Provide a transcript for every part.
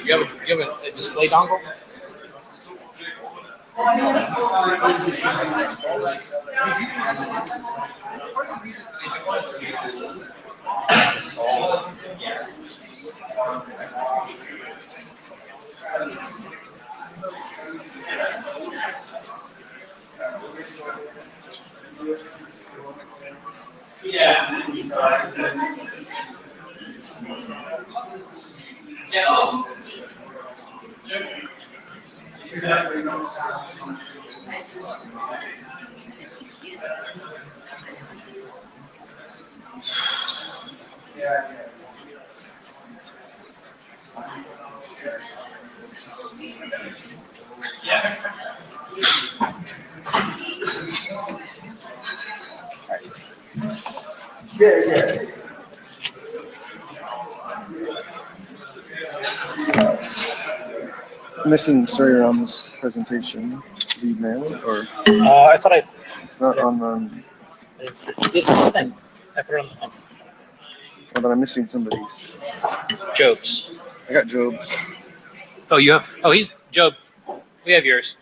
you have a display dongle? Yeah. Yes. Yeah. Missing Sriram's presentation, the email, or I thought it's not on the. it's on the thing. I put it on the thing. Oh, but I'm missing somebody's. Job's. I got Job's. Oh, you have? Oh, he's Job. We have yours.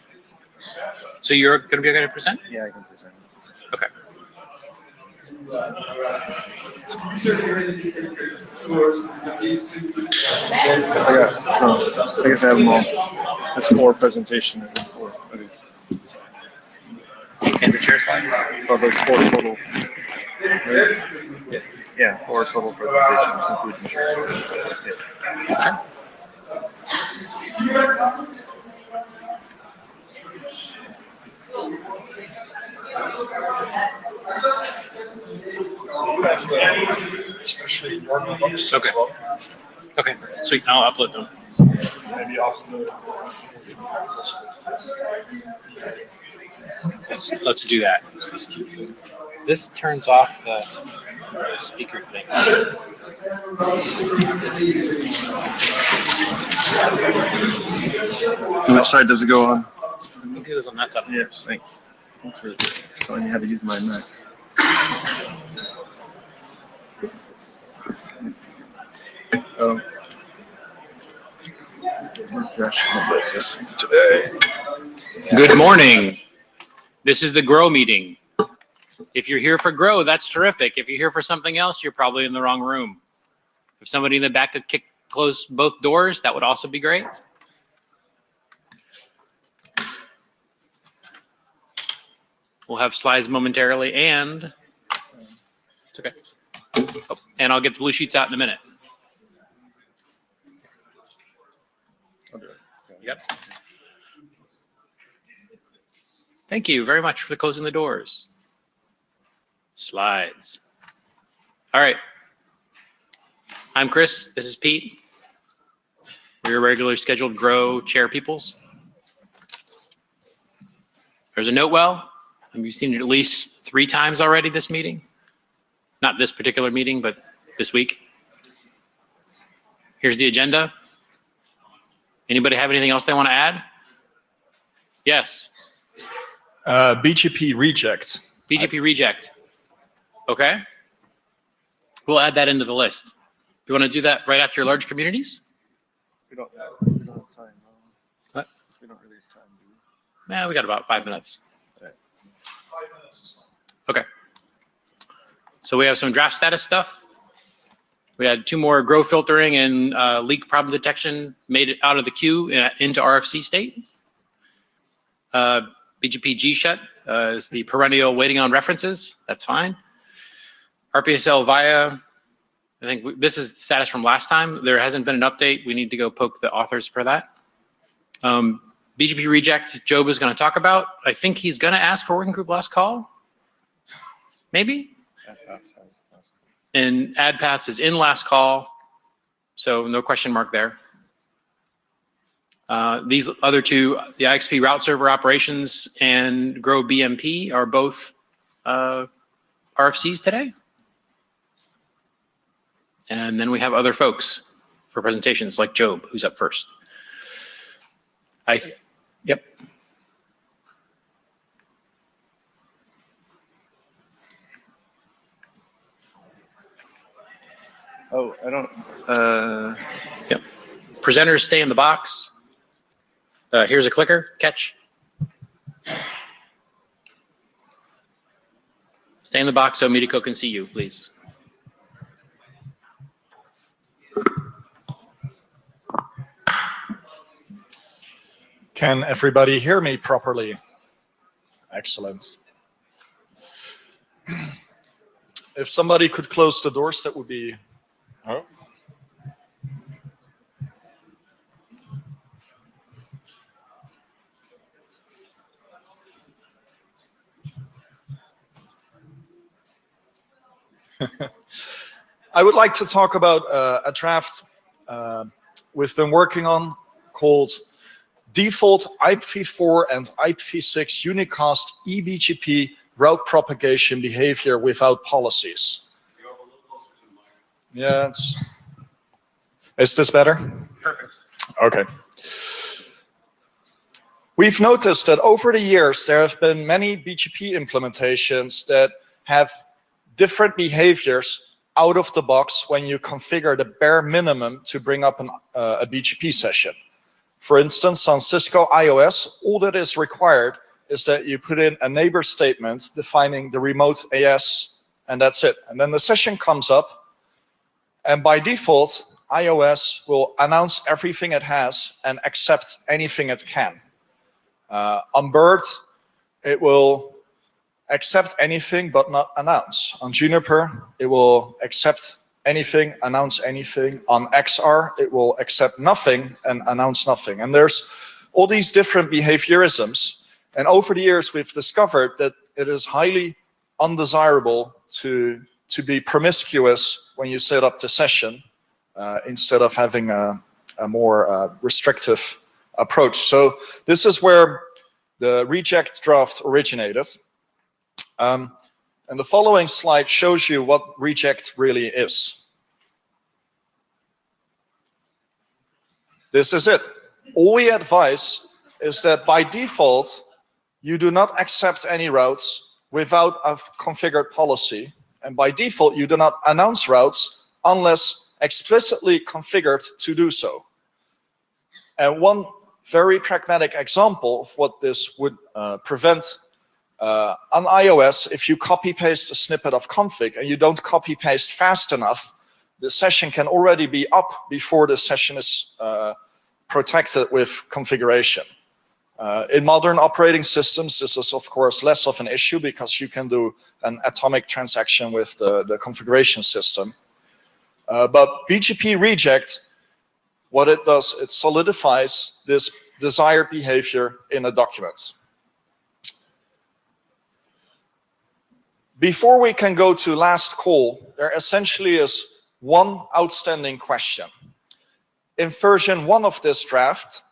So you're going to be okay to present? Yeah, I can present. Okay. I guess I have them all. That's 4 presentations. 4. Okay. And the chair slides? Oh, there's 4 total. Right? Yeah, 4 total presentations, including chairs. Yeah. Sure. Especially normal books. Okay. Okay, sweet. I'll upload them. Maybe off the. Let's do that. This turns off the speaker thing. Which side does it go on? I think it was on that side. Yes, thanks. Thanks for telling me how to use my Mac. Refresh this today. Good morning. This is the GROW meeting. If you're here for GROW, that's terrific. If you're here for something else, you're probably in the wrong room. If somebody in the back could close both doors, that would also be great. We'll have slides momentarily, and it's okay. Oh, and I'll get the blue sheets out in a minute. Yep. Thank you very much for closing the doors. Slides. All right. I'm Chris. This is Pete. We're your regularly scheduled GROW chair peoples. There's a note well. You've seen it at least 3 times already this meeting. Not this particular meeting, but this week. Here's the agenda. Anybody have anything else they want to add? Yes. BGP reject. BGP reject. Okay. We'll add that into the list. You want to do that right after your large communities? We don't have time. What? We don't really have time, do we? Yeah, we got about 5 minutes. Okay. 5 minutes is fine. Okay. So we have some draft status stuff. We had 2 more GROW filtering and leak problem detection made it out of the queue into RFC state. BGP G-shut is the perennial waiting on references. That's fine. RPSL via, I think this is the status from last time. There hasn't been an update. We need to go poke the authors for that. BGP reject, Job is going to talk about. I think he's going to ask for working group last call. Maybe? And add paths is in last call. So no question mark there. These other 2, the IXP route server operations and GROW BMP are both RFCs today. And then we have other folks for presentations like Job, who's up first. Yep. Oh, I don't. Yep. presenters stay in the box. Here's a clicker, catch. Stay in the box so Medico can see you, please. Can everybody hear me properly? Excellent. If somebody could close the doors, that would be... Oh. I would like to talk about a draft we've been working on called Default IPv4 and IPv6 Unicast eBGP Route Propagation Behavior Without Policies. Yeah, is this better? Perfect. Okay. We've noticed that over the years there have been many BGP implementations that have different behaviors out of the box when you configure the bare minimum to bring up a BGP session. For instance, on Cisco iOS, all that is required is that you put in a neighbor statement defining the remote AS, and that's it. And then the session comes up, and by default, iOS will announce everything it has and accept anything it can. On Bird, it will accept anything but not announce. On Juniper, it will accept anything, announce anything. On XR, it will accept nothing and announce nothing. And there's all these different behaviorisms. And over the years, we've discovered that it is highly undesirable to be promiscuous when you set up the session instead of having a more restrictive approach. So this is where the reject draft originated. And the following slide shows you what reject really is. This is it. All we advise is that by default, you do not accept any routes without a configured policy. And by default, you do not announce routes unless explicitly configured to do so. And one very pragmatic example of what this would prevent on iOS, if you copy-paste a snippet of config and you don't copy-paste fast enough, the session can already be up before the session is protected with configuration. In modern operating systems, this is of course less of an issue because you can do an atomic transaction with the configuration system. But BGP reject, what it does, it solidifies this desired behavior in a document. Before we can go to last call, there essentially is one outstanding question. In version 1 of this draft,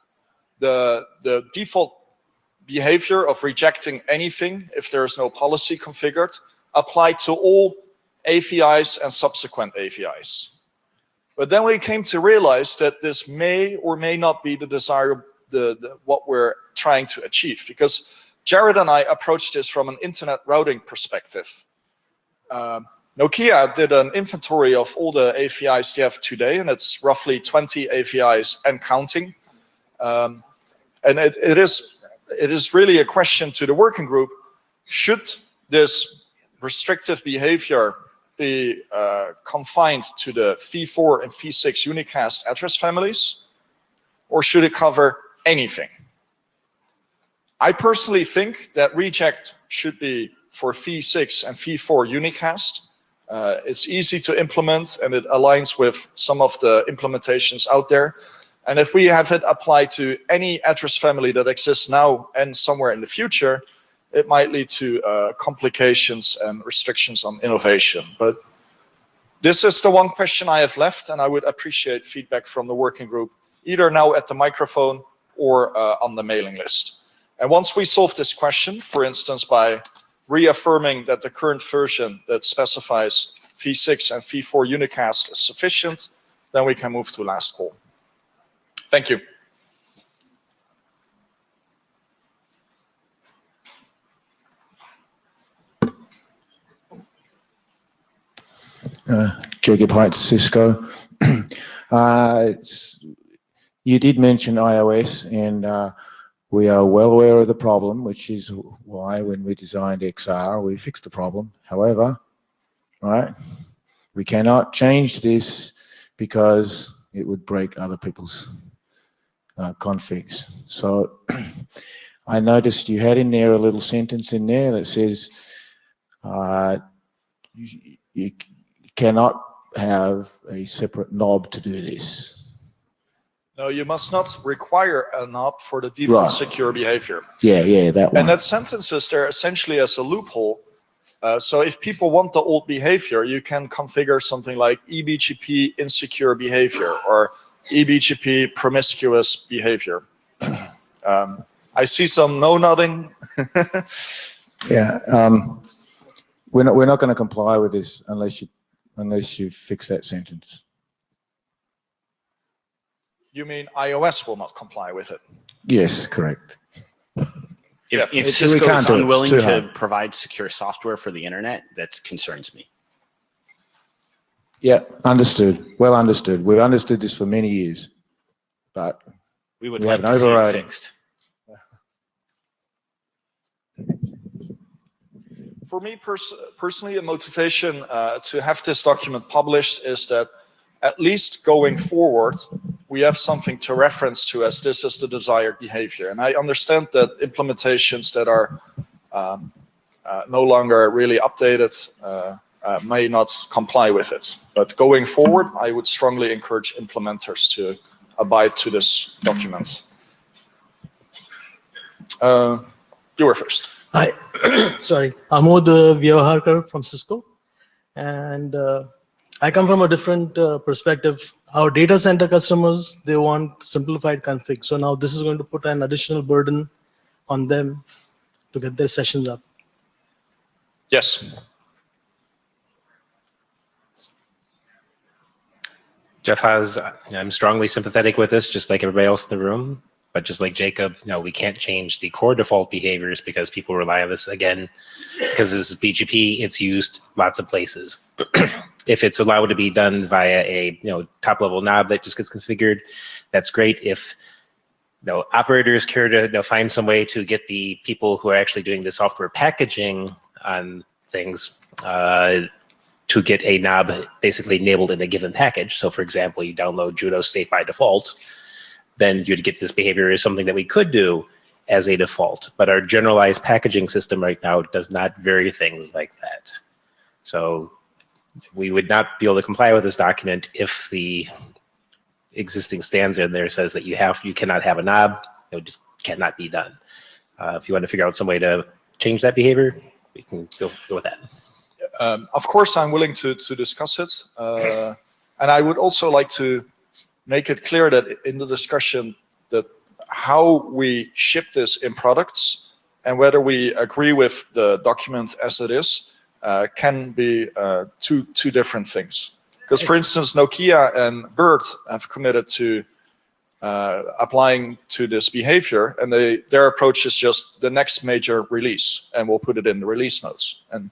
the default behavior of rejecting anything if there is no policy configured applied to all AVIs and subsequent AVIs. But then we came to realize that this may or may not be the desired, what we're trying to achieve, because Jared and I approached this from an internet routing perspective. Nokia did an inventory of all the AVIs they have today, and it's roughly 20 AVIs and counting. And it is really a question to the working group: should this restrictive behavior be confined to the V4 and V6 unicast address families, or should it cover anything? I personally think that reject should be for V6 and V4 unicast. It's easy to implement and it aligns with some of the implementations out there. And if we have it applied to any address family that exists now and somewhere in the future, it might lead to complications and restrictions on innovation. But this is the one question I have left, and I would appreciate feedback from the working group, either now at the microphone or on the mailing list. And once we solve this question, for instance, by reaffirming that the current version that specifies V6 and V4 unicast is sufficient, then we can move to last call. Thank you. Jacob Heights, Cisco. you did mention iOS, and we are well aware of the problem, which is why when we designed XR, we fixed the problem. However, right, we cannot change this because it would break other people's configs. So I noticed you had in there a little sentence in there that says you cannot have a separate knob to do this. No, you must not require a knob for the default secure behavior. Yeah, that one. And that sentence is there essentially as a loophole. So if people want the old behavior, you can configure something like eBGP insecure behavior or eBGP promiscuous behavior. I see some no nodding. Yeah, we're not going to comply with this unless you fix that sentence. You mean iOS will not comply with it? Yes, correct. If Cisco is unwilling to provide secure software for the internet, that concerns me. Yeah, understood. Well understood. We've understood this for many years, but we would like to see it fixed. For me personally, a motivation to have this document published is that at least going forward, we have something to reference to as this is the desired behavior. And I understand that implementations that are no longer really updated may not comply with it. But going forward, I would strongly encourage implementers to abide to this document. You were first. Hi, sorry, Amod Vyavaharkar from Cisco, and I come from a different perspective. Our data center customers, they want simplified config. So now this is going to put an additional burden on them to get their sessions up. Yes. Jeff Haas, I'm strongly sympathetic with this, just like everybody else in the room. But just like Jacob, we can't change the core default behaviors because people rely on this again. Because this is BGP, it's used lots of places. If it's allowed to be done via a top-level knob that just gets configured, that's great. If operators care to find some way to get the people who are actually doing the software packaging on things to get a knob basically enabled in a given package. So for example, you download Juno State by default, then you'd get this behavior as something that we could do as a default. But our generalized packaging system right now does not vary things like that. So we would not be able to comply with this document if the existing stanza in there says that you cannot have a knob. It just cannot be done. If you want to figure out some way to change that behavior, we can go with that. Of course, I'm willing to discuss it. And I would also like to make it clear that in the discussion that how we ship this in products and whether we agree with the document as it is can be two different things. Because for instance, Nokia and BERT have committed to applying to this behavior, and their approach is just the next major release, and we'll put it in the release notes. And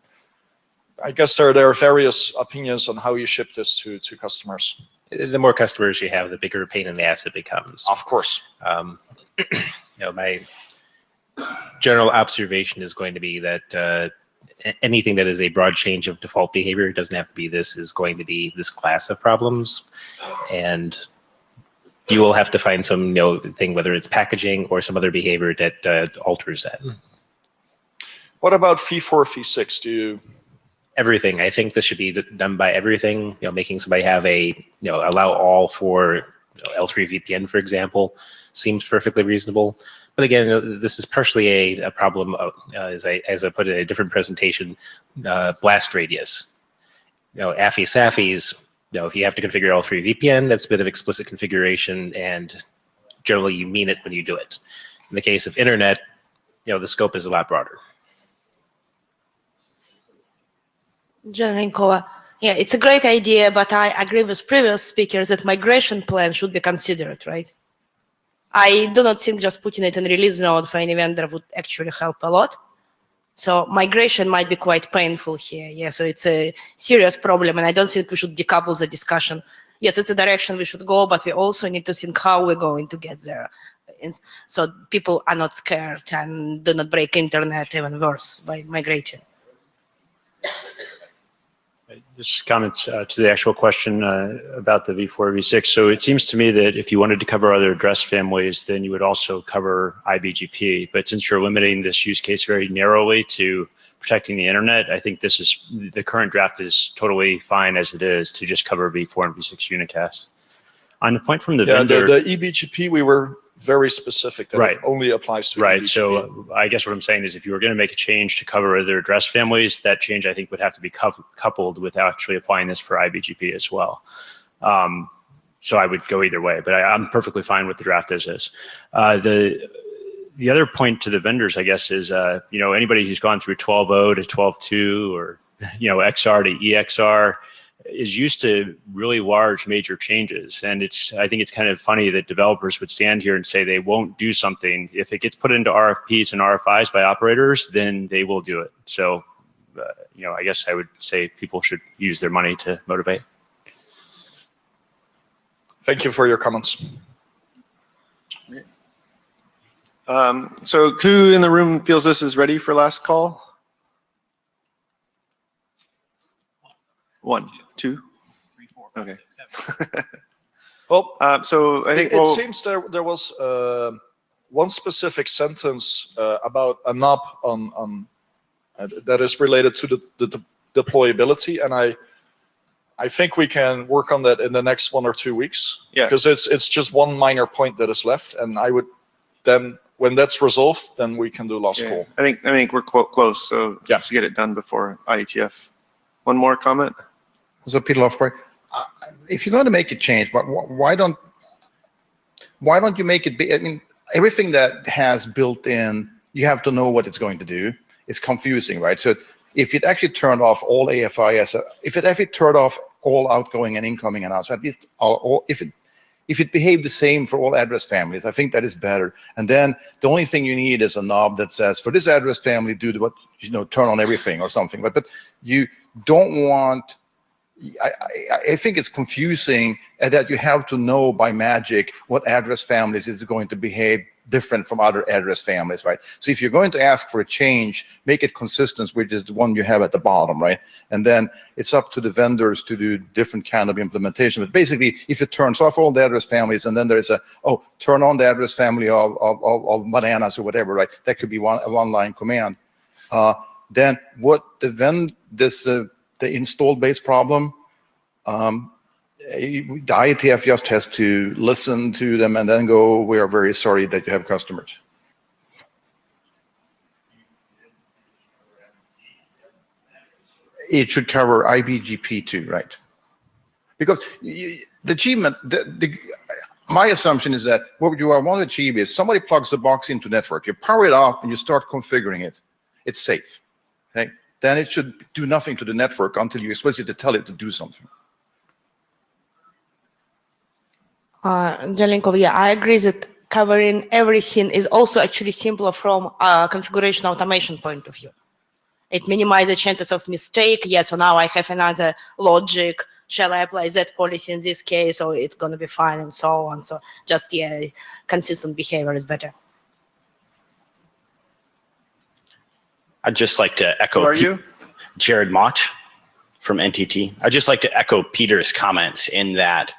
I guess there are various opinions on how you ship this to customers. The more customers you have, the bigger a pain in the ass it becomes. Of course. My general observation is going to be that anything that is a broad change of default behavior, it doesn't have to be this, is going to be this class of problems. And you will have to find some thing, whether it's packaging or some other behavior that alters that. What about V4, V6? Do you... Everything. I think this should be done by everything. Making somebody have allow all for L3 VPN, for example, seems perfectly reasonable. But again, this is partially a problem of, as I put it in a different presentation, blast radius. AFI-SAFIs, if you have to configure L3 VPN, that's a bit of explicit configuration, and generally you mean it when you do it. In the case of internet, the scope is a lot broader. Janinkova, yeah, it's a great idea, but I agree with previous speakers that migration plan should be considered, right? I do not think just putting it in release node for any vendor would actually help a lot. So migration might be quite painful here. Yeah, so it's a serious problem, and I don't think we should decouple the discussion yes, it's a direction we should go, but we also need to think how we're going to get there. So people are not scared and do not break internet even worse by migrating. Just comments to the actual question about the v4, v6. So it seems to me that if you wanted to cover other address families, then you would also cover IBGP. But since you're limiting this use case very narrowly to protecting the internet, I think this is, the current draft is totally fine as it is to just cover v4 and v6 unicast. On the point from the vendor, the eBGP, we were very specific that it only applies to right. eBGP. So I guess what I'm saying is if you were going to make a change to cover other address families, that change I think would have to be coupled with actually applying this for IBGP as well. So I would go either way, but I'm perfectly fine with the draft as is. The other point to the vendors, I guess, is you know, anybody who's gone through 12.0 to 12.2 or XR to EXR is used to really large major changes. And I think it's kind of funny that developers would stand here and say they won't do something. If it gets put into RFPs and RFIs by operators, then they will do it. So, you know, I guess I would say people should use their money to motivate. Thank you for your comments. So who in the room feels this is ready for last call? 1, 2, 3, 4, 5, okay. 6, 7. Well, so I think it seems there was one specific sentence about a knob on that is related to the deployability, and I think we can work on that in the next 1 or 2 weeks. Yeah. Because it's just one minor point that is left, and I would then, when that's resolved, then we can do last call. I think we're close, so yeah, to get it done before IETF. One more comment. So Peter Lofberg, if you're going to make a change, why don't you make it be? I mean, everything that has built in, you have to know what it's going to do. It's confusing, right? So if it actually turned off all AFI, if it actually turned off all outgoing and incoming and outside, at least if it behaved the same for all address families, I think that is better. And then the only thing you need is a knob that says, for this address family, do what, turn on everything or something. But you don't want. I think it's confusing that you have to know by magic what address families is going to behave different from other address families, right? So if you're going to ask for a change, make it consistent with just the one you have at the bottom, right? And then it's up to the vendors to do different kind of implementation. But basically, if it turns off all the address families and then there's turn on the address family of bananas or whatever, right? That could be a one-line command. Then what the installed base problem, the IETF just has to listen to them and then go, we are very sorry that you have customers. It should cover IBGP too, right? Because the achievement, my assumption is that what you want to achieve is somebody plugs the box into network, you power it off and you start configuring it. It's safe, okay? Then it should do nothing to the network until you explicitly tell it to do something. Jelinkov, yeah, I agree that covering everything is also actually simpler from a configuration automation point of view. It minimizes the chances of mistake. Yes, so now I have another logic. Shall I apply that policy in this case, or it's going to be fine, and so on. So just, yeah, consistent behavior is better. I'd just like to echo. Who are you? Jared Mach from NTT. I'd just like to echo Peter's comments in that,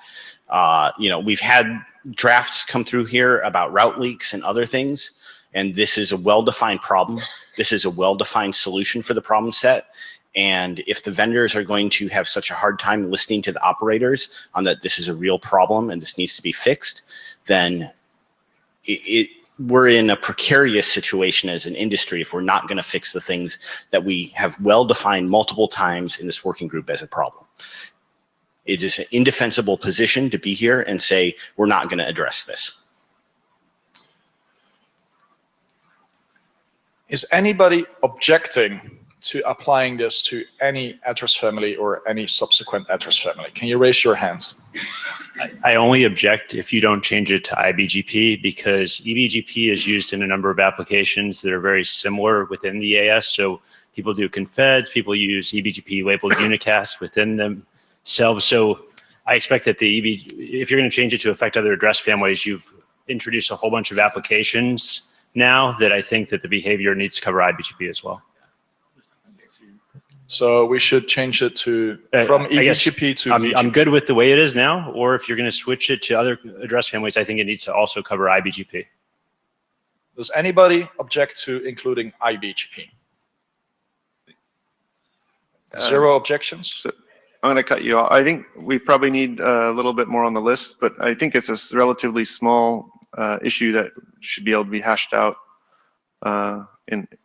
we've had drafts come through here about route leaks and other things, and this is a well-defined problem. This is a well-defined solution for the problem set. And if the vendors are going to have such a hard time listening to the operators on that this is a real problem and this needs to be fixed, then we're in a precarious situation as an industry if we're not going to fix the things that we have well-defined multiple times in this working group as a problem. It is an indefensible position to be here and say, we're not going to address this. Is anybody objecting to applying this to any address family or any subsequent address family? Can you raise your hand? I only object if you don't change it to IBGP, because eBGP is used in a number of applications that are very similar within the AS. So people do confeds, people use eBGP labeled unicast within themselves. So I expect that if you're going to change it to affect other address families, you've introduced a whole bunch of applications now that I think that the behavior needs to cover IBGP as well. So we should change it to from eBGP to BGP. I'm good with the way it is now, or if you're going to switch it to other address families, I think it needs to also cover IBGP. Does anybody object to including IBGP? Zero objections? So I'm going to cut you off. I think we probably need a little bit more on the list, but I think it's a relatively small issue that should be able to be hashed out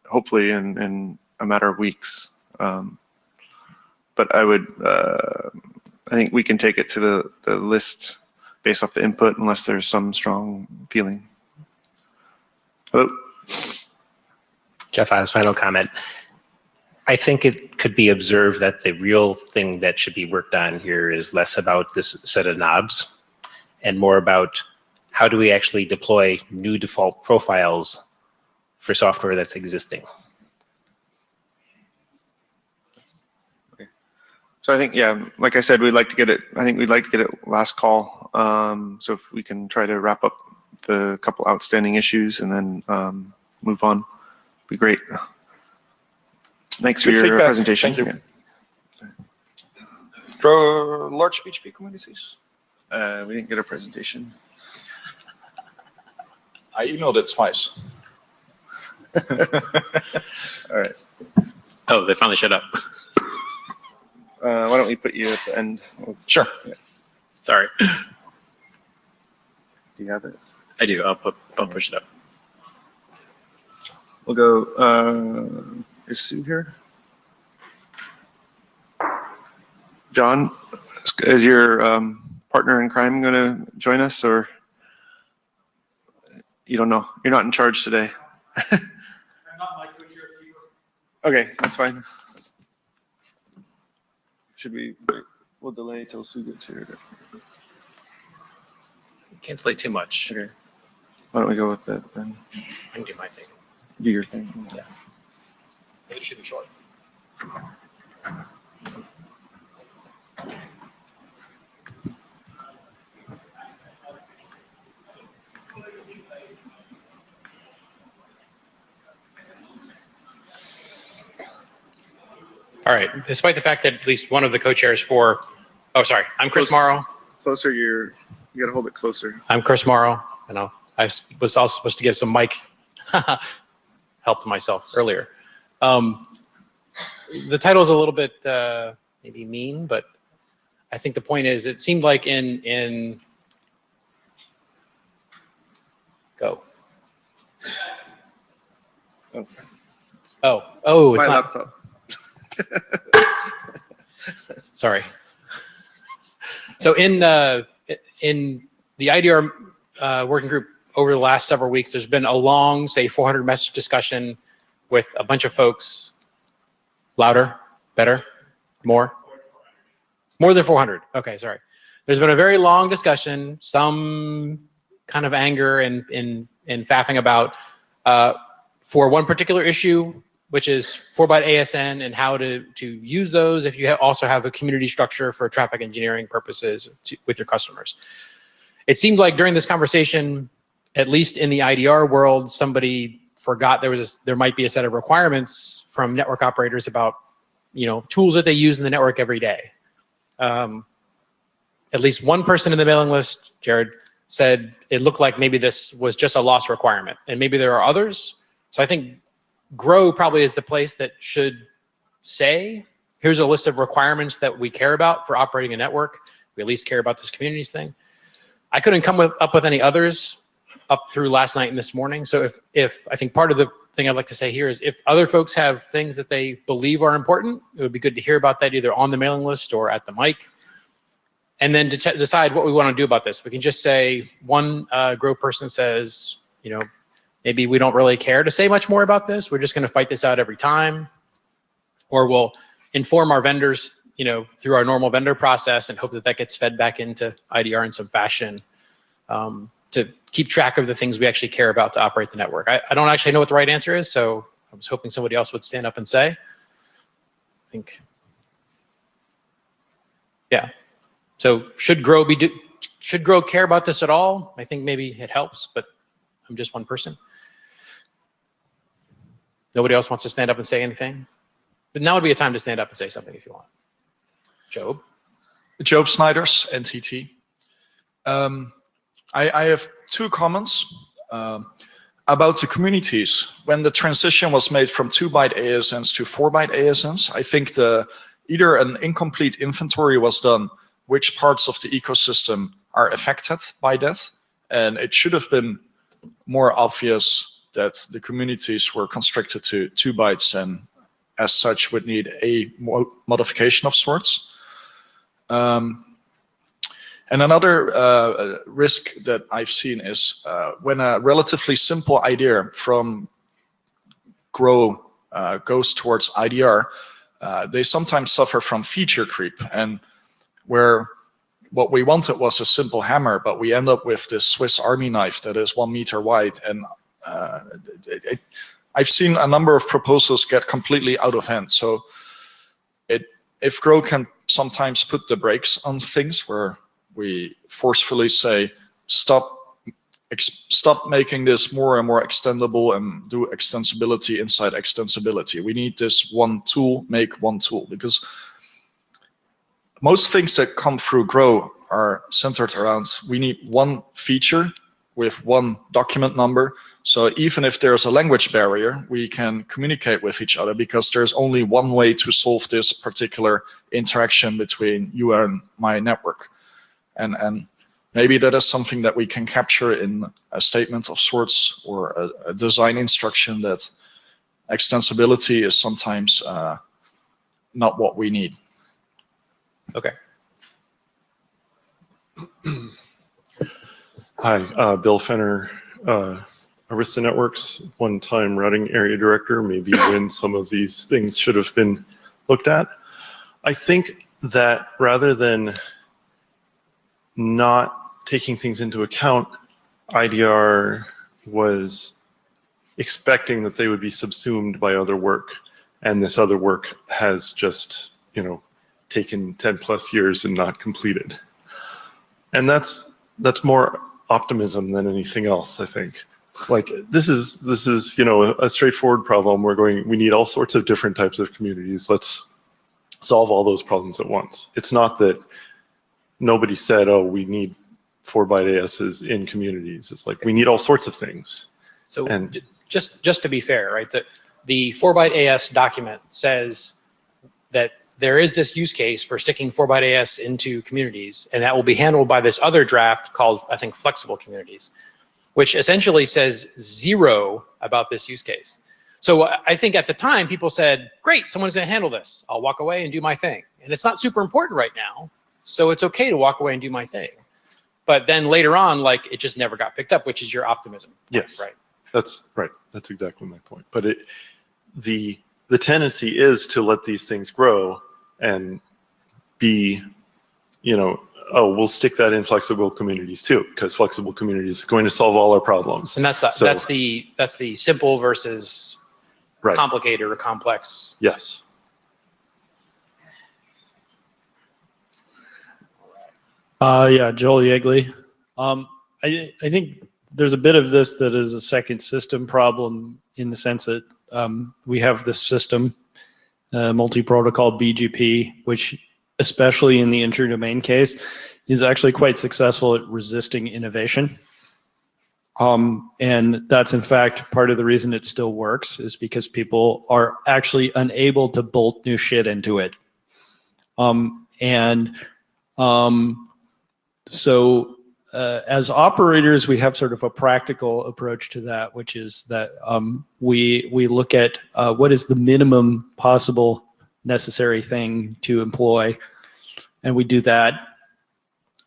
hopefully in a matter of weeks. But I think we can take it to the list based off the input unless there's some strong feeling. Hello? Jeff has final comment. I think it could be observed that the real thing that should be worked on here is less about this set of knobs and more about how do we actually deploy new default profiles for software that's existing. So I think, yeah, like I said, we'd like to get it. I think we'd like to get it last call. So if we can try to wrap up the couple outstanding issues and then move on, be great. Thanks for your presentation. Thank you. Grow large BGP communities? We didn't get a presentation. I emailed it twice. All right. Oh, they finally shut up. Why don't we put you at the end? Sure. Yeah. Sorry. Do you have it? I do. I'll push it up. We'll go. Is Sue here? John, is your partner in crime going to join us, or you don't know? You're not in charge today. I'm not my co-chair. Okay, that's fine. Should we? We'll delay till Sue gets here. Can't delay too much. Okay. Why don't we go with that then? I can do my thing. Do your thing. Yeah. It should be short. All right. Despite the fact that at least one of the co-chairs for, oh, sorry, I'm Chris Morrow. Closer, you got to hold it closer. I'm Chris Morrow, and I was also supposed to give some mic help to myself earlier. The title is a little bit maybe mean, but I think the point is it seemed like in go. Oh, it's my not, laptop. Sorry. So in the IDR working group over the last several weeks, there's been a long, say, 400 message discussion with a bunch of folks. Louder, better, more? More than 400. Okay, sorry. There's been a very long discussion, some kind of anger and faffing about for one particular issue, which is 4-byte ASN and how to use those if you also have a community structure for traffic engineering purposes with your customers. It seemed like during this conversation, at least in the IDR world, somebody forgot there might be a set of requirements from network operators about tools that they use in the network every day. At least one person in the mailing list, Jared, said it looked like maybe this was just a lost requirement, and maybe there are others. So I think GROW probably is the place that should say, here's a list of requirements that we care about for operating a network. We at least care about this communities thing. I couldn't come up with any others up through last night and this morning. So if I think part of the thing I'd like to say here is if other folks have things that they believe are important, it would be good to hear about that either on the mailing list or at the mic. And then to decide what we want to do about this. We can just say one GROW person says, maybe we don't really care to say much more about this. We're just going to fight this out every time. Or we'll inform our vendors, through our normal vendor process and hope that that gets fed back into IDR in some fashion to keep track of the things we actually care about to operate the network. I don't actually know what the right answer is, so I was hoping somebody else would stand up and say. I think, yeah. So should Grow care about this at all? I think maybe it helps, but I'm just one person. Nobody else wants to stand up and say anything? But now would be a time to stand up and say something if you want. Job? Job Snyders, NTT. I have two comments about the communities. When the transition was made from 2-byte ASNs to 4-byte ASNs, I think either an incomplete inventory was done, which parts of the ecosystem are affected by that, and it should have been more obvious that the communities were constricted to 2 bytes and as such would need a modification of sorts. And another risk that I've seen is when a relatively simple idea from Grow goes towards IDR, they sometimes suffer from feature creep, and where what we wanted was a simple hammer, but we end up with this Swiss Army knife that is 1 meter wide, and I've seen a number of proposals get completely out of hand. So if Grow can sometimes put the brakes on things where we forcefully say, stop making this more and more extendable and do extensibility inside extensibility. We need this one tool, make one tool, because most things that come through Grow are centered around, we need one feature with one document number. So even if there's a language barrier, we can communicate with each other because there's only one way to solve this particular interaction between you and my network. And maybe that is something that we can capture in a statement of sorts or a design instruction, that extensibility is sometimes not what we need. Okay. Hi, Bill Fenner, Arista Networks, one-time routing area director, maybe when some of these things should have been looked at. I think that rather than not taking things into account, IDR was expecting that they would be subsumed by other work, and this other work has just, taken 10+ years and not completed. And that's more optimism than anything else, I think. Like this is a straightforward problem. We need all sorts of different types of communities. Let's solve all those problems at once. It's not that nobody said, oh, we need 4-byte ASs in communities. It's like we need all sorts of things. So just to be fair, right? The 4-byte AS document says that there is this use case for sticking 4-byte AS into communities, and that will be handled by this other draft called, I think, flexible communities, which essentially says 0 about this use case. So I think at the time people said, great, someone's gonna handle this. I'll walk away and do my thing. And it's not super important right now, so it's okay to walk away and do my thing. But then later on, like, it just never got picked up, which is your optimism. Yes, right. That's right. That's exactly my point. But the tendency is to let these things grow and be, oh, we'll stick that in flexible communities too, because flexible communities is going to solve all our problems. And that's the simple versus right. complicated or complex. Yes. Yeah, Joel Yegley. I think there's a bit of this that is a second system problem in the sense that we have this system, multi-protocol BGP, which especially in the inter-domain case is actually quite successful at resisting innovation. And that's in fact part of the reason it still works, is because people are actually unable to bolt new shit into it. So as operators, we have sort of a practical approach to that, which is that we look at what is the minimum possible necessary thing to employ, and we do that.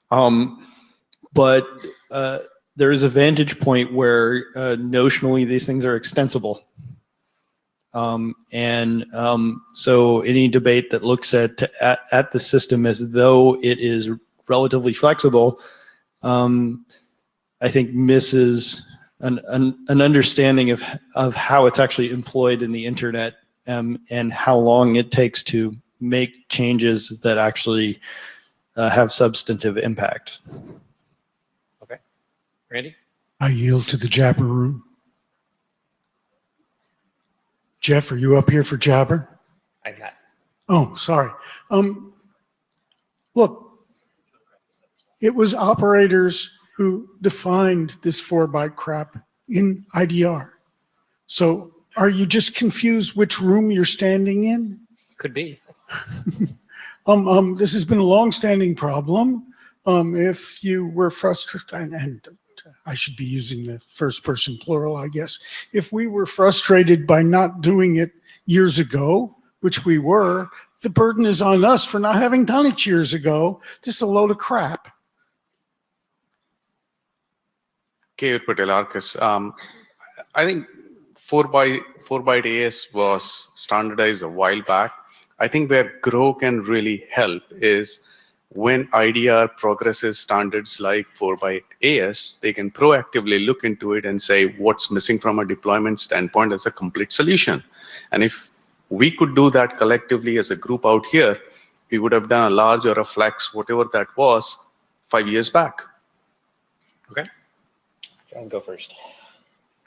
But there is a vantage point where notionally these things are extensible. So any debate that looks at the system as though it is relatively flexible, I think misses an understanding of how it's actually employed in the internet, and how long it takes to make changes that actually have substantive impact. Okay. Randy? I yield to the Jabber room. Jeff, are you up here for Jabber? I'm not. Oh, sorry. Look, it was operators who defined this 4-byte crap in IDR. So are you just confused which room you're standing in? Could be. This has been a long-standing problem. If you were frustrated, and I should be using the first person plural, I guess. If we were frustrated by not doing it years ago, which we were, the burden is on us for not having done it years ago. This is a load of crap. K. Patel, Arcus. I think 4-byte AS was standardized a while back. I think where GROW can really help is when IDR progresses standards like 4-byte AS, they can proactively look into it and say what's missing from a deployment standpoint as a complete solution. And if we could do that collectively as a group out here, we would have done a large or a flex, whatever that was, 5 years back. Okay. John, go first.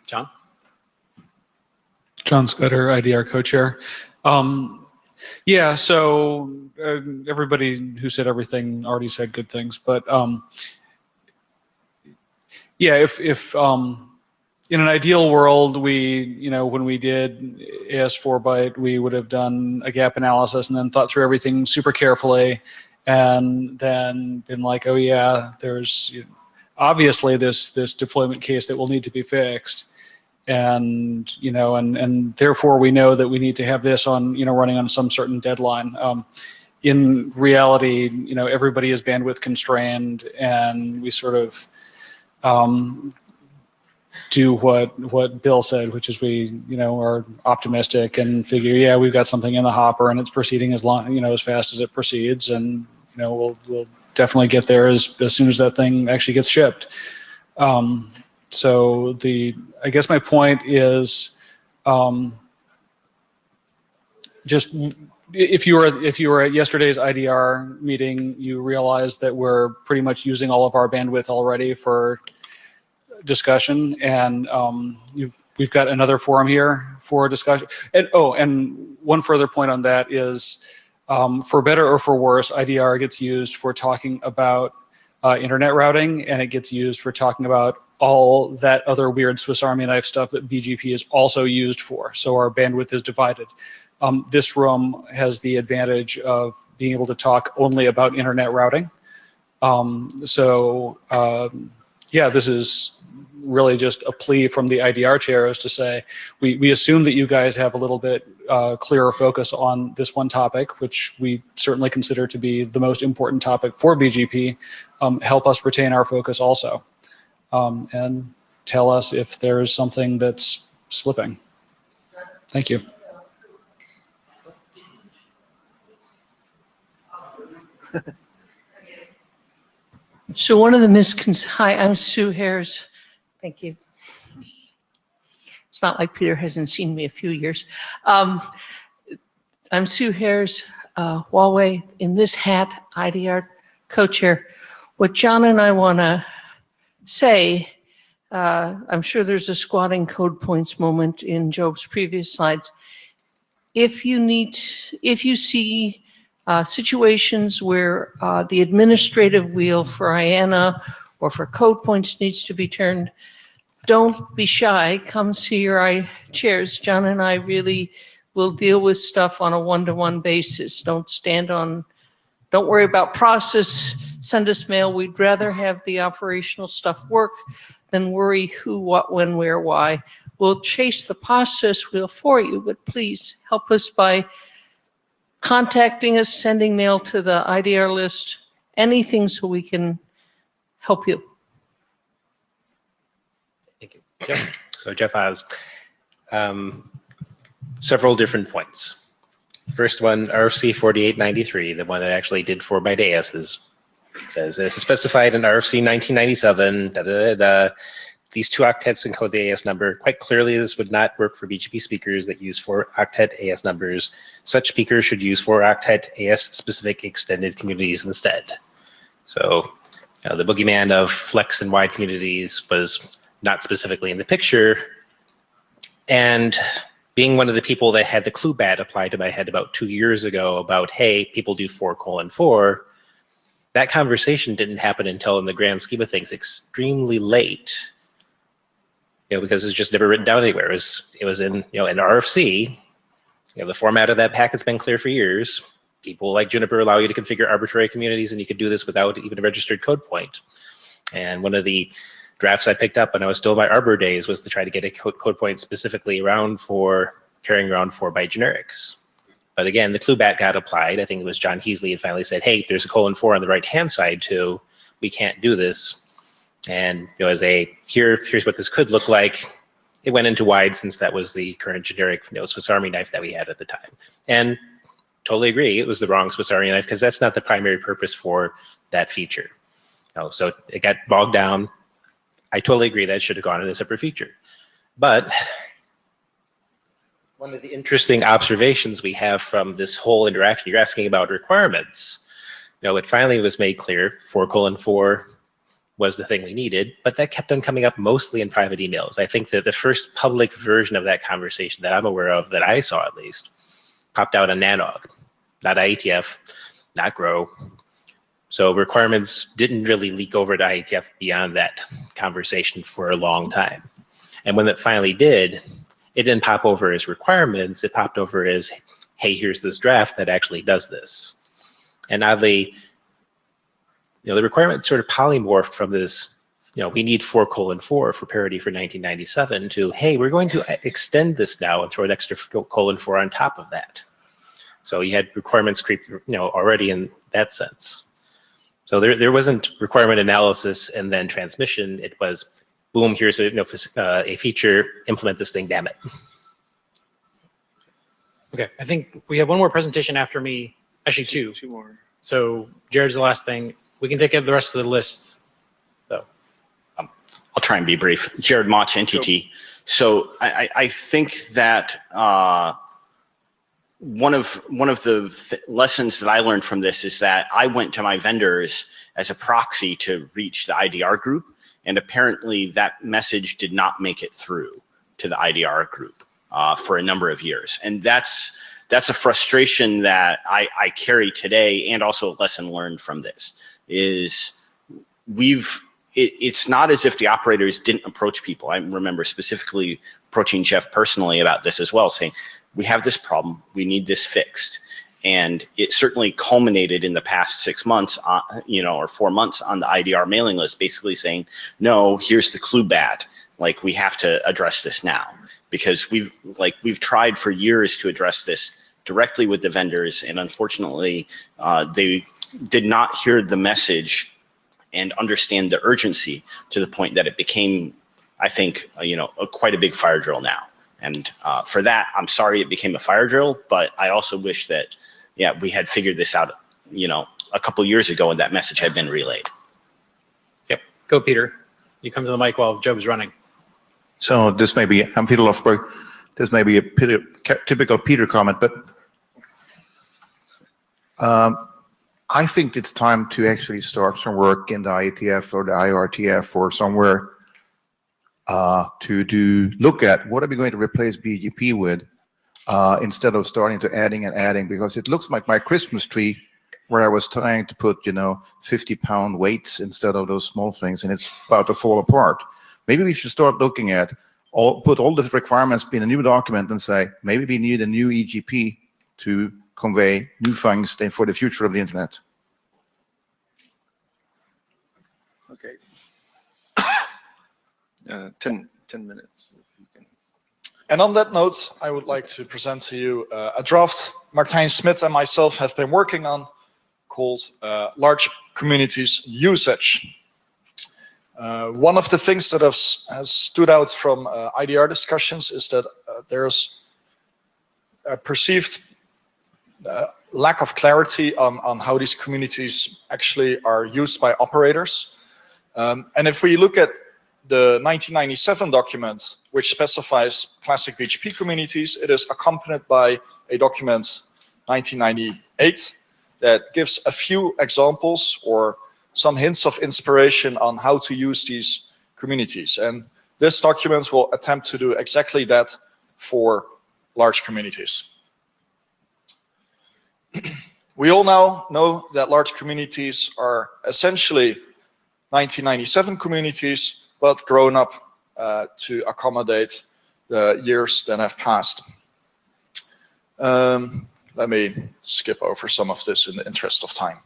John? John Scudder, IDR co-chair. Yeah, so everybody who said everything already said good things, but yeah, if in an ideal world, when we did AS4-byte, we would have done a gap analysis and then thought through everything super carefully, and then been like, oh yeah, there's obviously this deployment case that will need to be fixed. And and therefore we know that we need to have this on running on some certain deadline. In reality, everybody is bandwidth constrained, and we sort of do what Bill said, which is we are optimistic and figure, yeah, we've got something in the hopper and it's proceeding as fast as it proceeds, and we'll definitely get there as soon as that thing actually gets shipped. So I guess my point is, just if you were at yesterday's IDR meeting, you realized that we're pretty much using all of our bandwidth already for discussion, and we've got another forum here for discussion. And one further point on that is, for better or for worse, IDR gets used for talking about internet routing, and it gets used for talking about all that other weird Swiss Army knife stuff that BGP is also used for. So our bandwidth is divided. This room has the advantage of being able to talk only about internet routing. Yeah, this is really just a plea from the IDR chairs to say, we assume that you guys have a little bit clearer focus on this one topic, which we certainly consider to be the most important topic for BGP. Help us retain our focus also. And tell us if there's something that's slipping. Thank you. So one of the hi, I'm Sue Hares. Thank you. It's not like Peter hasn't seen me a few years. I'm Sue Hares, Huawei, in this hat, IDR co-chair. What John and I want to say, I'm sure there's a squatting code points moment in Job's previous slides. If you see situations where the administrative wheel for IANA or for code points needs to be turned, don't be shy. Come see your chairs. John and I really will deal with stuff on a one-to-one basis. Don't worry about process. Send us mail. We'd rather have the operational stuff work than worry who, what, when, where, why. We'll chase the process wheel for you, but please help us by contacting us, sending mail to the IDR list, anything so we can help you. Thank you. Jeff. So Jeff has several different points. First one, RFC 4893, the one that actually did 4-byte ASs, says, as specified in RFC 1997, these 2 octets encode the AS number. Quite clearly, this would not work for BGP speakers that use 4-octet AS numbers. Such speakers should use 4-octet AS-specific extended communities instead. So the boogeyman of flex and wide communities was not specifically in the picture. And being one of the people that had the clue bat applied to my head about 2 years ago about, hey, people do 4:4, that conversation didn't happen until, in the grand scheme of things, extremely late. Because it's just never written down anywhere. It was in, in RFC. The format of that packet's been clear for years. People like Juniper allow you to configure arbitrary communities, and you could do this without even a registered code point. And one of the drafts I picked up when I was still in my Arbor days was to try to get a code point specifically around for carrying around 4-byte generics. But again, the clue bat got applied. I think it was John Heasley had finally said, hey, there's a :4 on the right-hand side too. We can't do this. And as here's what this could look like. It went into wide since that was the current generic Swiss Army knife that we had at the time. And totally agree, it was the wrong Swiss Army knife because that's not the primary purpose for that feature. So it got bogged down. I totally agree that should have gone in a separate feature. But one of the interesting observations we have from this whole interaction, you're asking about requirements. It finally was made clear 4:4 was the thing we needed, but that kept on coming up mostly in private emails. I think that the first public version of that conversation that I'm aware of, that I saw at least, popped out on Nanog, not IETF, not GROW. So requirements didn't really leak over to IETF beyond that conversation for a long time. And when it finally did, it didn't pop over as requirements, it popped over as, hey, here's this draft that actually does this. And oddly, the requirement sort of polymorphed from this, we need 4:4 for parity for 1997 to, hey, we're going to extend this now and throw an extra :4 on top of that. So you had requirements creep, already in that sense. So there wasn't requirement analysis and then transmission. It was, boom, here's a feature, implement this thing, damn it. Okay, I think we have one more presentation after me, actually two. Two more. So Jared's the last thing. We can take up the rest of the list, though. I'll try and be brief. Jared Mach, NTT. So I think that one of the lessons that I learned from this is that I went to my vendors as a proxy to reach the IDR group, and apparently that message did not make it through to the IDR group for a number of years, and that's a frustration that I carry today, and also a lesson learned from this is it's not as if the operators didn't approach people. I remember specifically approaching Jeff personally about this as well, saying, we have this problem, we need this fixed. And it certainly culminated in the past 6 months, or 4 months on the IDR mailing list, basically saying, no, here's the clue bat. Like, we have to address this now, because we've tried for years to address this directly with the vendors, and unfortunately, they did not hear the message and understand the urgency to the point that it became, I think, quite a big fire drill now. And for that, I'm sorry it became a fire drill, but I also wish that, we had figured this out, a couple years ago and that message had been relayed. Yep, go Peter. You come to the mic while Job's running. So this may be, I'm Peter Lofberg. This may be a typical Peter comment, but I think it's time to actually start some work in the IETF or the IRTF or somewhere to look at what are we going to replace BGP with instead of starting to adding, because it looks like my Christmas tree where I was trying to put 50-pound weights instead of those small things, and it's about to fall apart. Maybe we should start looking at put all the requirements in a new document and say maybe we need a new EGP to convey new things for the future of the internet. Okay. 10 minutes. And on that note, I would like to present to you a draft Martijn Smit and myself have been working on called Large Communities Usage. One of the things that has stood out from IDR discussions is that there's a perceived lack of clarity on how these communities actually are used by operators. And if we look at the 1997 document, which specifies classic BGP communities, it is accompanied by a document 1998 that gives a few examples or some hints of inspiration on how to use these communities. And this document will attempt to do exactly that for large communities. We all now know that large communities are essentially 1997 communities, but grown up to accommodate the years that have passed. Let me skip over some of this in the interest of time.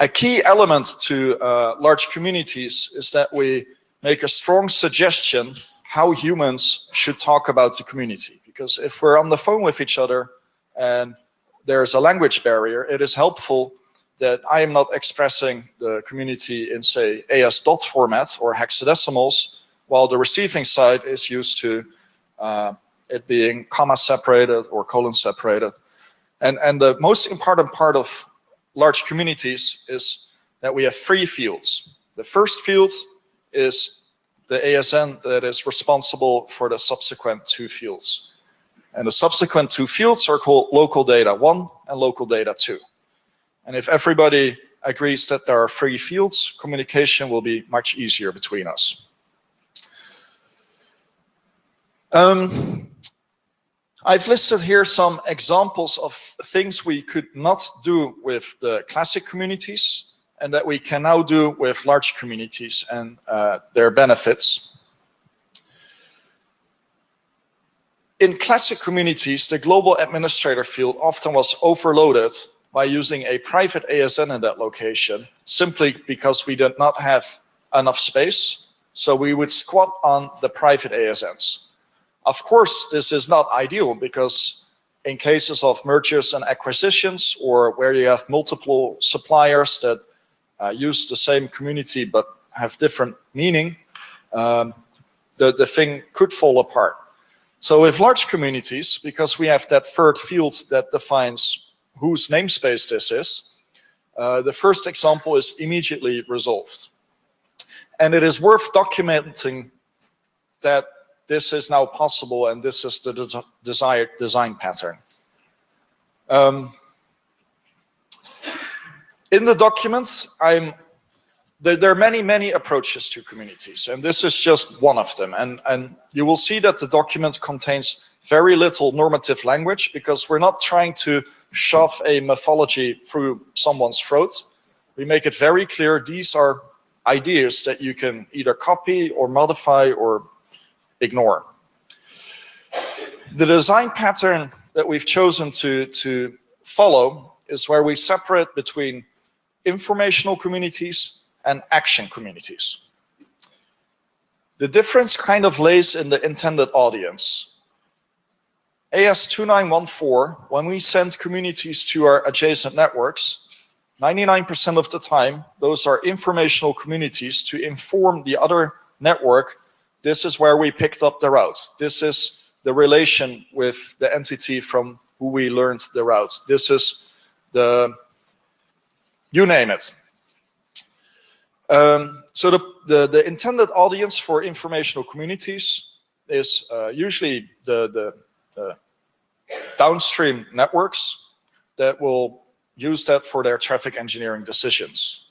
A key element to large communities is that we make a strong suggestion how humans should talk about the community. Because if we're on the phone with each other and there's a language barrier, it is helpful that I am not expressing the community in, say, AS dot format or hexadecimals, while the receiving side is used to it being comma separated or colon separated. And the most important part of large communities is that we have 3 fields. The first field is the ASN that is responsible for the subsequent 2 fields. And the subsequent 2 fields are called local data 1 and local data 2. And if everybody agrees that there are 3 fields, communication will be much easier between us. I've listed here some examples of things we could not do with the classic communities and that we can now do with large communities and their benefits. In classic communities, the global administrator field often was overloaded by using a private ASN in that location, simply because we did not have enough space. So we would squat on the private ASNs. Of course, this is not ideal because in cases of mergers and acquisitions or where you have multiple suppliers that use the same community but have different meaning, the thing could fall apart. So with large communities, because we have that third field that defines whose namespace this is, the first example is immediately resolved. And it is worth documenting that this is now possible and this is the desired design pattern. In the document, there are many approaches to communities, and this is just one of them. And you will see that the document contains very little normative language because we're not trying to shove a mythology through someone's throat. We make it very clear these are ideas that you can either copy or modify or ignore. The design pattern that we've chosen to follow is where we separate between informational communities and action communities. The difference kind of lays in the intended audience. AS2914, when we send communities to our adjacent networks, 99% of the time, those are informational communities to inform the other network. This is where we picked up the route. This is the relation with the entity from who we learned the route. This is the, you name it. So the intended audience for informational communities is usually the downstream networks that will use that for their traffic engineering decisions.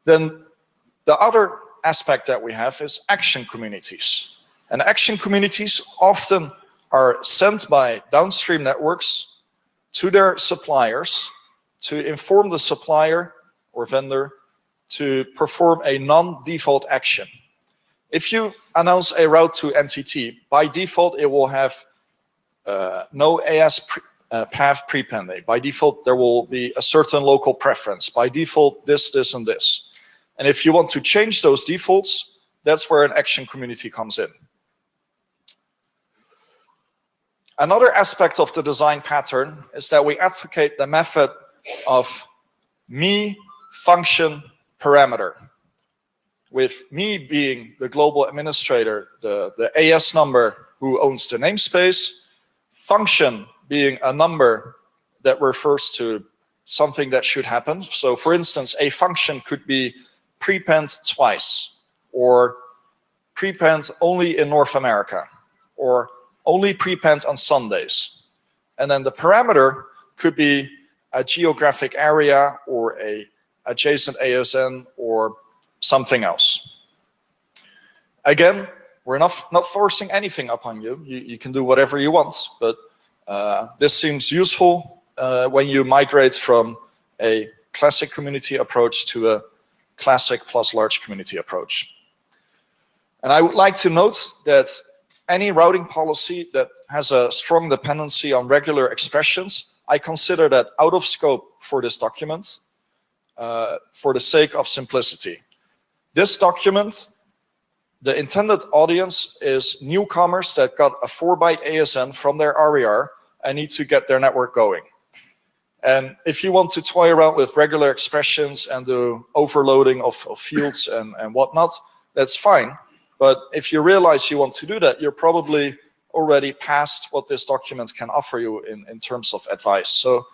Then the other aspect that we have is action communities. And action communities often are sent by downstream networks to their suppliers to inform the supplier or vendor to perform a non-default action. If you announce a route to NTT, by default it will have no AS path prepending. By default there will be a certain local preference. By default this, this, and this. And if you want to change those defaults, that's where an action community comes in. Another aspect of the design pattern is that we advocate the method of me function parameter, with me being the global administrator, the AS number who owns the namespace, function being a number that refers to something that should happen. So for instance, a function could be prepend twice, or prepend only in North America, or only prepend on Sundays. And then the parameter could be a geographic area or a adjacent ASN, or something else. Again, we're not forcing anything upon you. You can do whatever you want, but this seems useful when you migrate from a classic community approach to a classic plus large community approach. And I would like to note that any routing policy that has a strong dependency on regular expressions, I consider that out of scope for this document for the sake of simplicity. This document, the intended audience is newcomers that got a 4-byte ASN from their RER and need to get their network going. And if you want to toy around with regular expressions and do overloading of fields and whatnot, that's fine. But if you realize you want to do that, you're probably already past what this document can offer you in terms of advice. So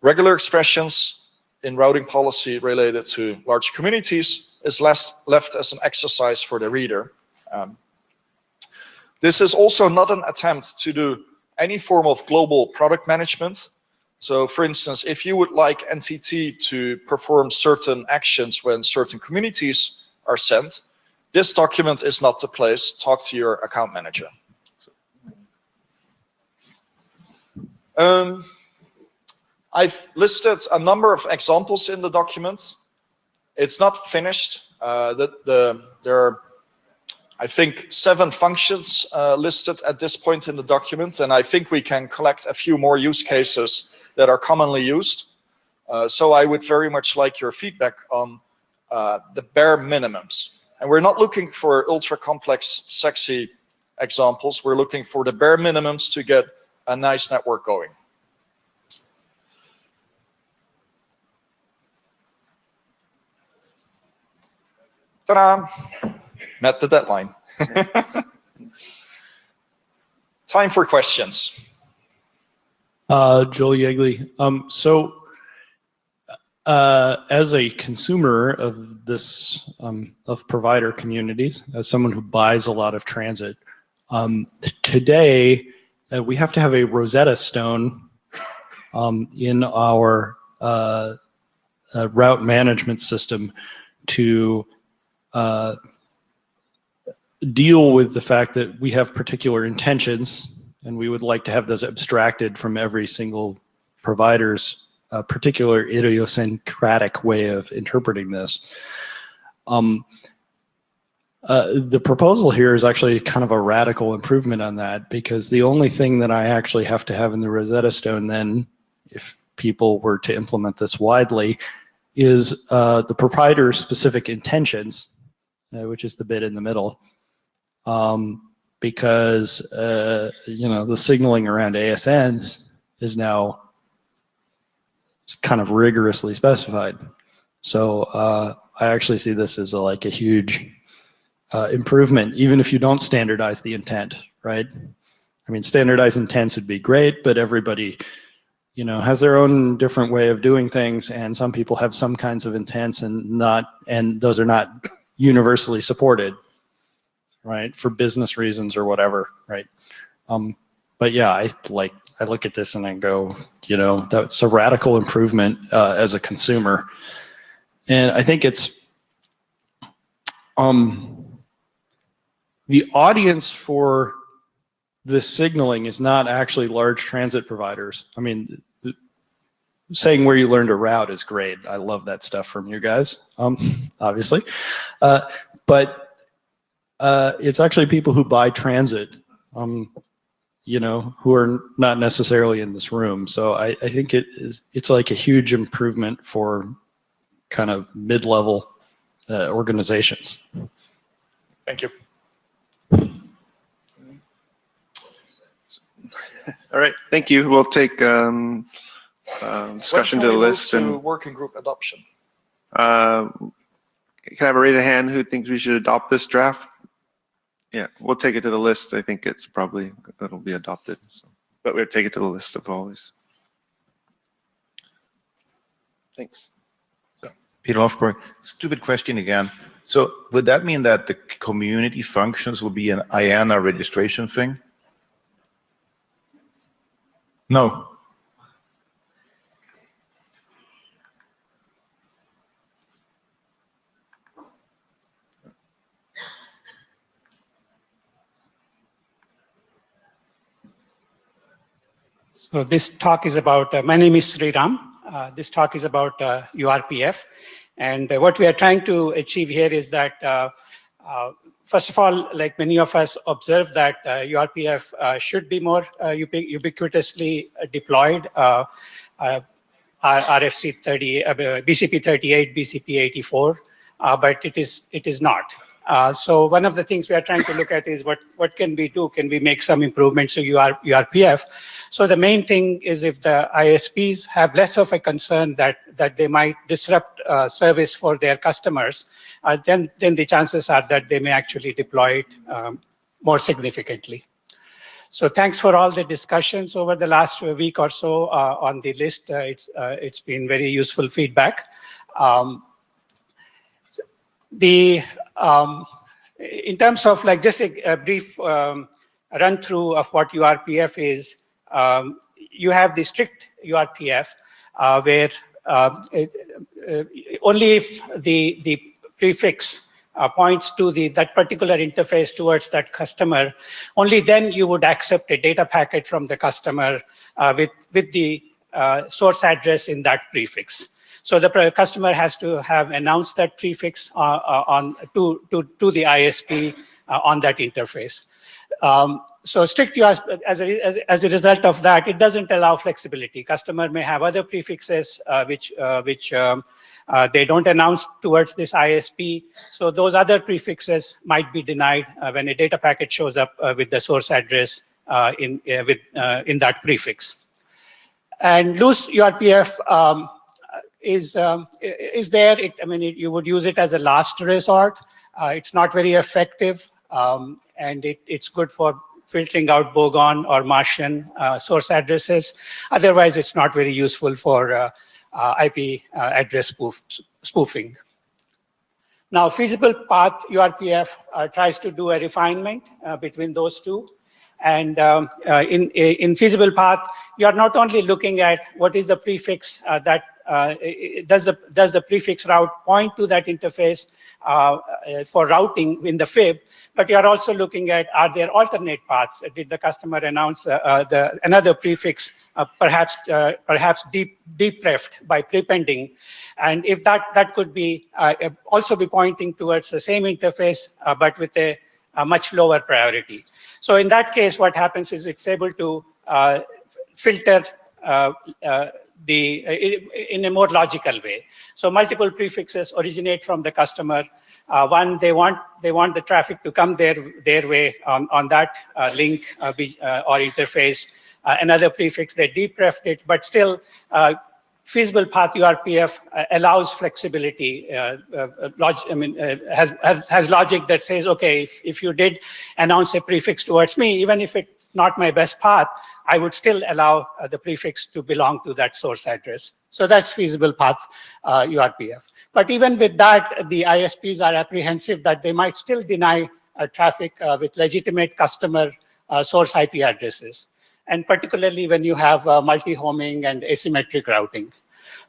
regular expressions in routing policy related to large communities is left as an exercise for the reader. This is also not an attempt to do any form of global product management. So for instance, if you would like NTT to perform certain actions when certain communities are sent, this document is not the place. Talk to your account manager. I've listed a number of examples in the document. It's not finished. There are, I think, 7 functions listed at this point in the document, and I think we can collect a few more use cases that are commonly used. So I would very much like your feedback on the bare minimums. And we're not looking for ultra complex, sexy examples. We're looking for the bare minimums to get a nice network going. Ta-da! Met the deadline. Time for questions. Joel Yegley. As a consumer of this, of provider communities, as someone who buys a lot of transit, today we have to have a Rosetta Stone in our route management system to deal with the fact that we have particular intentions, and we would like to have those abstracted from every single provider's particular idiosyncratic way of interpreting this. The proposal here is actually kind of a radical improvement on that, because the only thing that I actually have to have in the Rosetta Stone then, if people were to implement this widely, is the proprietor's specific intentions, which is the bit in the middle. Because you know, the signaling around ASNs is now kind of rigorously specified. So I actually see this as like a huge improvement, even if you don't standardize the intent, right? I mean, standardized intents would be great, but everybody, you know, has their own different way of doing things, and some people have some kinds of intents and those are not universally supported, right, for business reasons or whatever, right? But yeah, I look at this and I go, you know, that's a radical improvement as a consumer. And I think it's, the audience for this signaling is not actually large transit providers. I mean, saying where you learn to route is great. I love that stuff from you guys, obviously. But it's actually people who buy transit, you know, who are not necessarily in this room. So I think it's like a huge improvement for kind of mid-level organizations. Thank you. All right, thank you. We'll take discussion to the list and working group adoption. Can I have a raise of hand who thinks we should adopt this draft? Yeah, we'll take it to the list. I think it's probably, it'll be adopted. So, but we'll take it to the list of always. Thanks. So, Peter Lofberg, stupid question again. So would that mean that the community functions will be an IANA registration thing? No. So this talk is about, my name is Sriram. This talk is about URPF. And what we are trying to achieve here is that, first of all, like many of us observe that URPF should be more ubiquitously deployed. RFC 30, BCP 38, BCP 84, but it is not. So one of the things we are trying to look at is what can we do? Can we make some improvements to URPF? So the main thing is if the ISPs have less of a concern that they might disrupt service for their customers, then the chances are that they may actually deploy it more significantly. So thanks for all the discussions over the last week or so on the list. It's been very useful feedback. In terms of like just a brief run through of what URPF is, you have the strict URPF where only if the prefix points to that particular interface towards that customer, only then you would accept a data packet from the customer with the source address in that prefix. So the customer has to have announced that prefix to the ISP on that interface. So strict URPF, as a result of that, it doesn't allow flexibility. Customer may have other prefixes which they don't announce towards this ISP. So those other prefixes might be denied when a data packet shows up with the source address in that prefix. And loose URPF is there. You would use it as a last resort. It's not very effective, and it's good for filtering out Bogon or Martian source addresses. Otherwise, it's not very useful for IP address spoofing. Now, feasible path URPF tries to do a refinement between those two. And in feasible path, you are not only looking at what is the prefix that does the prefix route point to that interface for routing in the FIB, but you are also looking at, are there alternate paths? Did the customer announce another prefix, perhaps deep prefed by prepending? And if that could be also be pointing towards the same interface, but with a much lower priority. So in that case, what happens is it's able to filter in a more logical way. So multiple prefixes originate from the customer. One, they want the traffic to come their way on that link or interface. Another prefix, they deprefed it, but still feasible path URPF allows flexibility. Has logic that says, okay, if you did announce a prefix towards me, even if it's not my best path, I would still allow the prefix to belong to that source address. So that's feasible path URPF. But even with that, the ISPs are apprehensive that they might still deny traffic with legitimate customer source IP addresses, and particularly when you have multi-homing and asymmetric routing.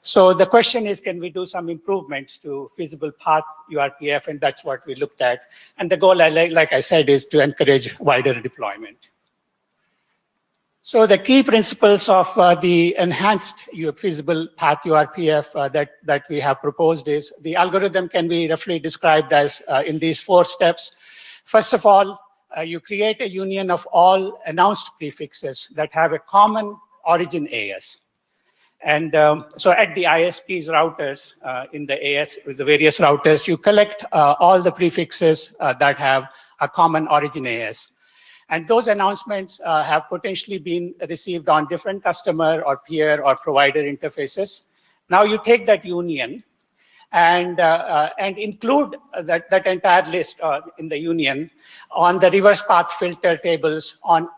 So the question is, can we do some improvements to feasible path URPF? And that's what we looked at. And the goal, like I said, is to encourage wider deployment. So the key principles of the enhanced feasible path URPF that we have proposed is the algorithm can be roughly described as in these 4 steps. First of all, you create a union of all announced prefixes that have a common origin AS. And so at the ISP's routers, in the AS, with the various routers, you collect all the prefixes that have a common origin AS. And those announcements have potentially been received on different customer or peer or provider interfaces. Now you take that union and include that entire list in the union on the reverse path filter tables on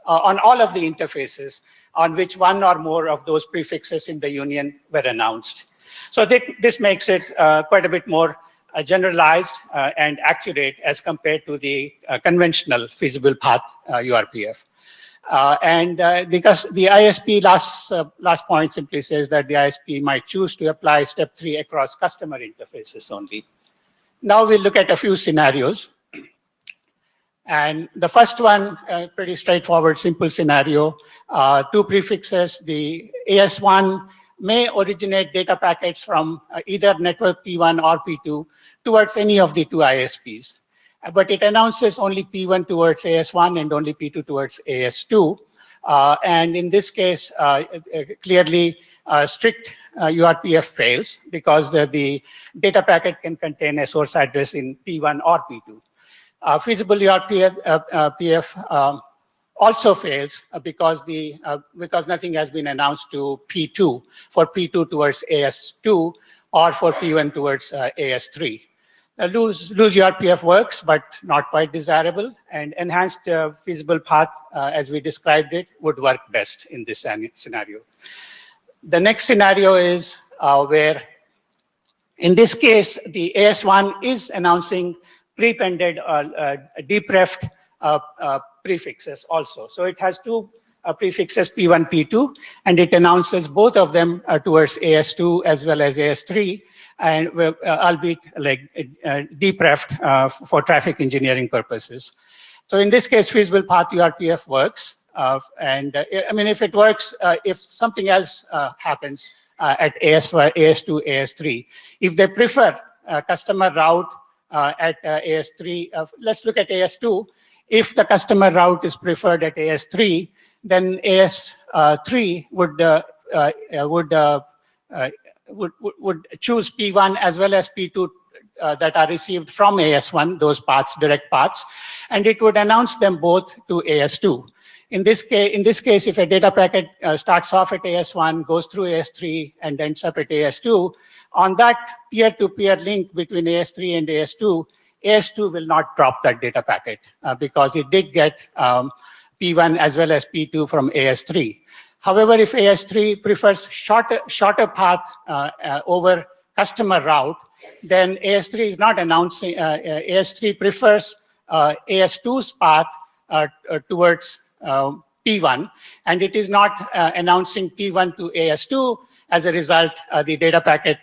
all of the interfaces on which one or more of those prefixes in the union were announced. So this makes it quite a bit more generalized and accurate as compared to the conventional feasible path URPF. Because the ISP last point simply says that the ISP might choose to apply step 3 across customer interfaces only. Now we'll look at a few scenarios. And the first one, pretty straightforward, simple scenario. Two prefixes, the AS1 may originate data packets from either network P1 or P2 towards any of the two ISPs. But it announces only P1 towards AS1 and only P2 towards AS2. And in this case, clearly strict URPF fails because the data packet can contain a source address in P1 or P2. Feasible URPF also fails because nothing has been announced to P2 for P2 towards AS2 or for P1 towards AS3. Loose URPF works, but not quite desirable, and enhanced feasible path, as we described it, would work best in this scenario. The next scenario is where, in this case, the AS1 is announcing prepended deprefed prefixes also. So it has two prefixes P1, P2, and it announces both of them towards AS2 as well as AS3, and albeit like deprefed for traffic engineering purposes. So in this case, feasible path URPF works. I mean, if it works, if something else happens at AS2, AS3, if they prefer customer route at AS3, let's look at AS2. If the customer route is preferred at AS3, then AS3 would choose P1 as well as P2 that are received from AS1, those paths, direct paths, and it would announce them both to AS2. In this case, if a data packet starts off at AS1, goes through AS3, and ends up at AS2, on that peer-to-peer link between AS3 and AS2, AS2 will not drop that data packet because it did get P1 as well as P2 from AS3. However, if AS3 prefers shorter path over customer route, then AS3 is not announcing, AS3 prefers AS2's path towards P1, and it is not announcing P1 to AS2. As a result, the data packet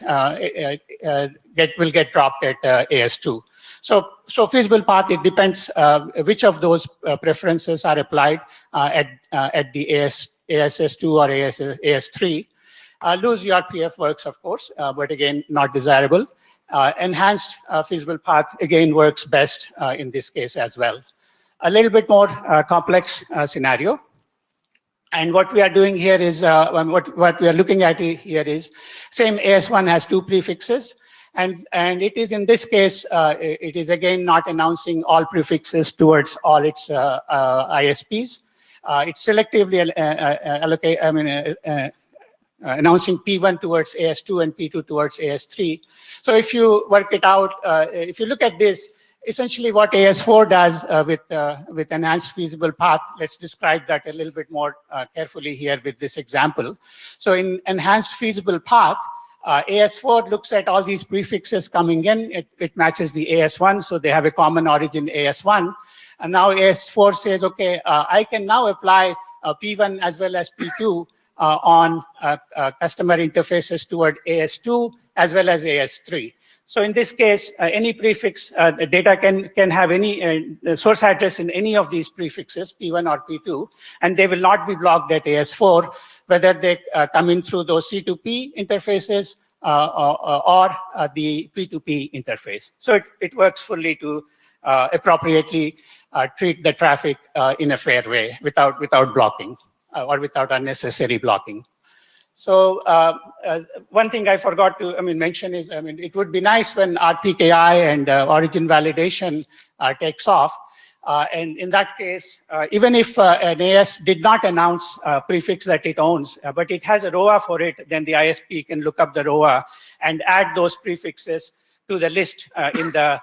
will get dropped at AS2. So feasible path, it depends which of those preferences are applied at the ASS2 or AS3. Loose URPF works, of course, but again, not desirable. Enhanced feasible path, again, works best in this case as well. A little bit more complex scenario. And what we are doing here is, what we are looking at here is, same AS1 has two prefixes, and it is in this case, it is again not announcing all prefixes towards all its ISPs. It's selectively announcing P1 towards AS2 and P2 towards AS3. So if you work it out, if you look at this, essentially what AS4 does with enhanced feasible path, let's describe that a little bit more carefully here with this example. So in enhanced feasible path, AS4 looks at all these prefixes coming in, it matches the AS1, so they have a common origin AS1. And now AS4 says, okay, I can now apply P1 as well as P2 on customer interfaces toward AS2 as well as AS3. So in this case, any prefix data can have any source address in any of these prefixes, P1 or P2, and they will not be blocked at AS4, whether they come in through those C2P interfaces or the P2P interface. So it works fully to appropriately treat the traffic in a fair way without blocking or without unnecessary blocking. So one thing I forgot to mention is, it would be nice when RPKI and origin validation takes off. And in that case, even if an AS did not announce a prefix that it owns, but it has a ROA for it, then the ISP can look up the ROA and add those prefixes to the list in the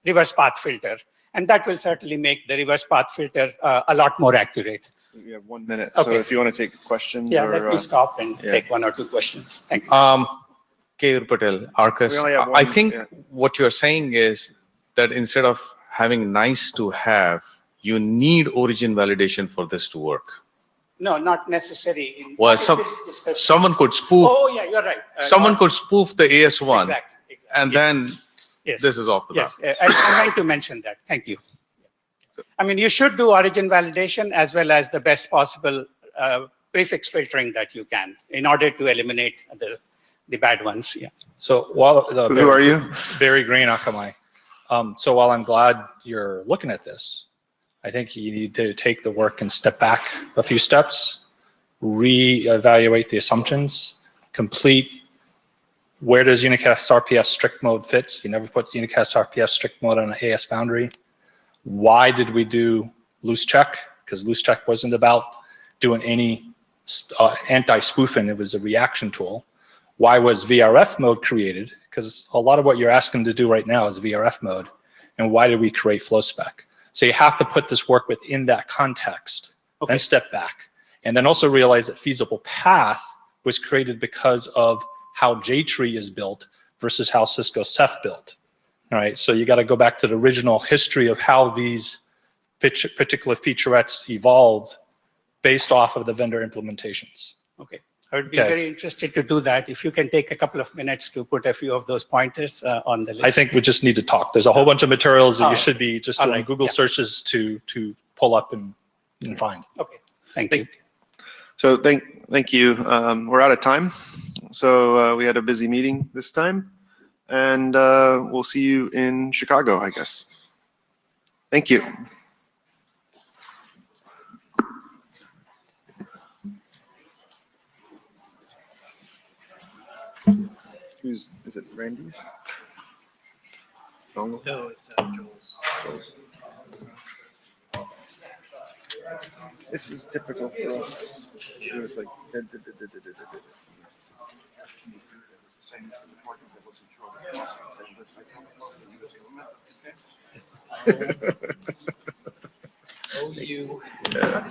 reverse path filter. And that will certainly make the reverse path filter a lot more accurate. We have 1 minute, Okay. so if you want to take questions. Yeah, or, let me stop and take one or two questions. Thank you. Keyur Patel, Arcus. I think what you're saying is that instead of having nice to have, you need origin validation for this to work. No, not necessary. Well, someone could spoof. Oh, yeah, you're right. Someone could spoof the AS1, exactly. and then Yes. this is off the bat. Yes, I'm going to mention that. Thank you. I mean, you should do origin validation as well as the best possible prefix filtering that you can in order to eliminate the bad ones. Yeah. So while Who are you? Barry Green, Akamai. So while I'm glad you're looking at this, I think you need to take the work and step back a few steps, reevaluate the assumptions, complete where does unicast RPF strict mode fit. You never put unicast RPF strict mode on an AS boundary. Why did we do loose check? Because loose check wasn't about doing any anti-spoofing, it was a reaction tool. Why was VRF mode created? Because a lot of what you're asking to do right now is VRF mode. And why did we create flow spec? So you have to put this work within that context, then step back. And then also realize that feasible path was created because of how JTree is built versus how Cisco Ceph built. All right, so you got to go back to the original history of how these particular featurettes evolved based off of the vendor implementations. Okay, I would be very interested to do that. If you can take a couple of minutes to put a few of those pointers on the list. I think we just need to talk. There's a whole bunch of materials that you should be just doing Google searches to pull up and find. Okay, thank you. So thank you. We're out of time. So we had a busy meeting this time. And we'll see you in Chicago, I guess. Thank you. Is it Randy's? No, it's Joel's. This is typical for us. It was like. Oh, you. Yeah.